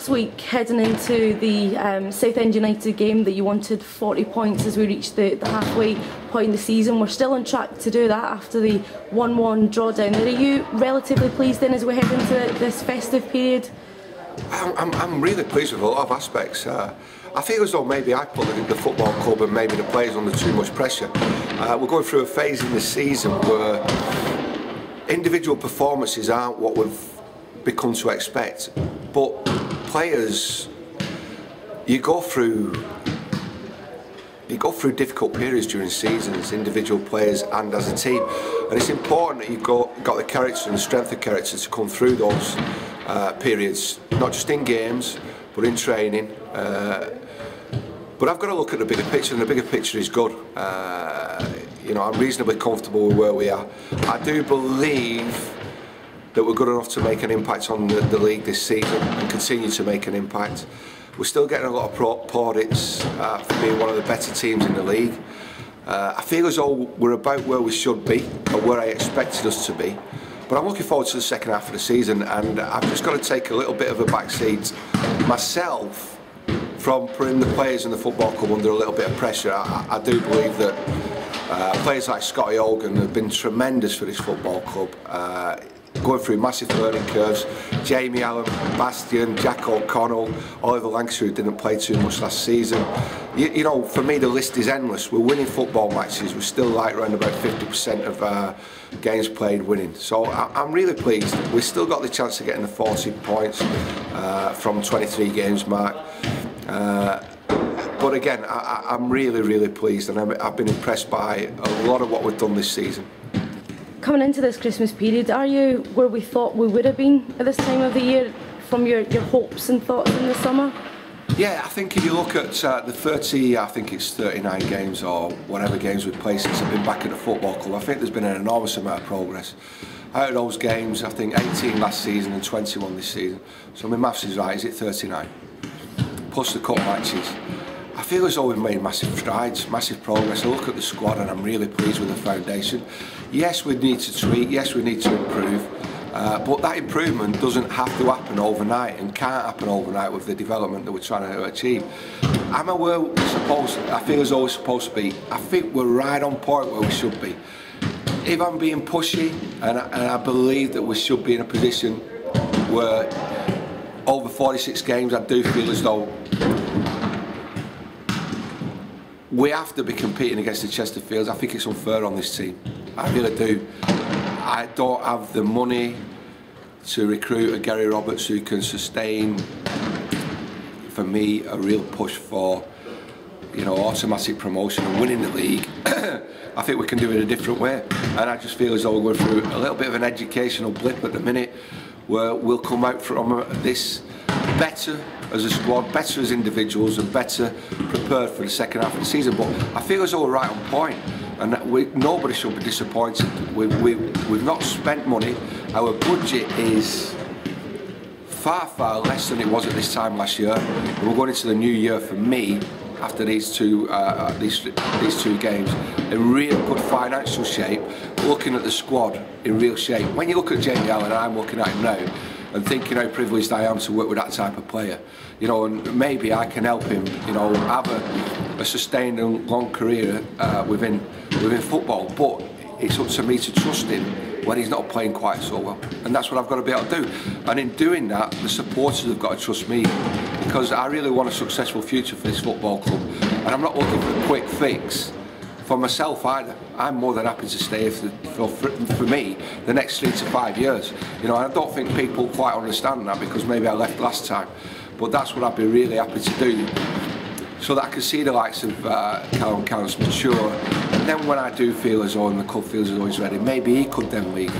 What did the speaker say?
last week, heading into the Southend United game, that you wanted 40 points as we reached the halfway point in the season. We're still on track to do that after the 1-1 drawdown. Are you relatively pleased then as we head into this festive period? I'm really pleased with a lot of aspects. I feel as though maybe I put the football club and maybe the players under too much pressure. We're going through a phase in the season where individual performances aren't what we've become to expect, but players, you go through difficult periods during seasons, individual players and as a team, and it's important that you've got the character and the strength of character to come through those periods, not just in games but in training. But I've got to look at the bigger picture, and the bigger picture is good. You know, I'm reasonably comfortable with where we are. I do believe that we're good enough to make an impact on the league this season and continue to make an impact. We're still getting a lot of plaudits for being one of the better teams in the league. I feel as though we're about where we should be, or where I expected us to be. But I'm looking forward to the second half of the season, and I've just got to take a little bit of a back seat myself from putting the players in the football club under a little bit of pressure. I do believe that players like Scotty Hogan have been tremendous for this football club. Going through massive learning curves. Jamie Allen, Bastian, Jack O'Connell, Oliver Lancashire, who didn't play too much last season. You know, for me the list is endless. We're winning football matches. We're still like around about 50% of games played winning. So I'm really pleased. We've still got the chance of getting the 40 points from 23 games mark. But again, I'm really pleased, and I've been impressed by a lot of what we've done this season. Coming into this Christmas period, are you where we thought we would have been at this time of the year from your hopes and thoughts in the summer? Yeah, I think if you look at the 30, I think it's 39 games or whatever games we've played since I've been back at the football club, I think there's been an enormous amount of progress. Out of those games, I think 18 last season and 21 this season. So my maths is right, is it 39? Plus the cup matches. I feel as though we've made massive strides, massive progress. I look at the squad and I'm really pleased with the foundation. Yes, we need to tweak, yes, we need to improve, but that improvement doesn't have to happen overnight and can't happen overnight with the development that we're trying to achieve. Am I where we're supposed to? I feel as though we're supposed to be. I think we're right on point where we should be. If I'm being pushy, and I believe that we should be in a position where over 46 games, I do feel as though we have to be competing against the Chesterfields. I think it's unfair on this team. I really do. I don't have the money to recruit a Gary Roberts who can sustain, for me, a real push for, you know, automatic promotion and winning the league. I think we can do it a different way. And I just feel as though we're going through a little bit of an educational blip at the minute, where we'll come out from this better as a squad, better as individuals, and better prepared for the second half of the season. But I feel as though we're right on point, and nobody should be disappointed. We've not spent money. Our budget is far less than it was at this time last year. And we're going into the new year, for me, after these two games, in real good financial shape, looking at the squad in real shape. When you look at Jamie Allen, I'm looking at him now and thinking how privileged I am to work with that type of player. You know, and maybe I can help him, you know, have a sustained and long career within football, but it's up to me to trust him when he's not playing quite so well. And that's what I've got to be able to do. And in doing that, the supporters have got to trust me, because I really want a successful future for this football club. And I'm not looking for a quick fix for myself either. I'm more than happy to stay for me the next 3 to 5 years. You know, I don't think people quite understand that, because maybe I left last time. But that's what I'd be really happy to do, so that I can see the likes of Callum Counts mature. And then when I do feel as though, and the club feels as though he's ready, maybe he could then leave.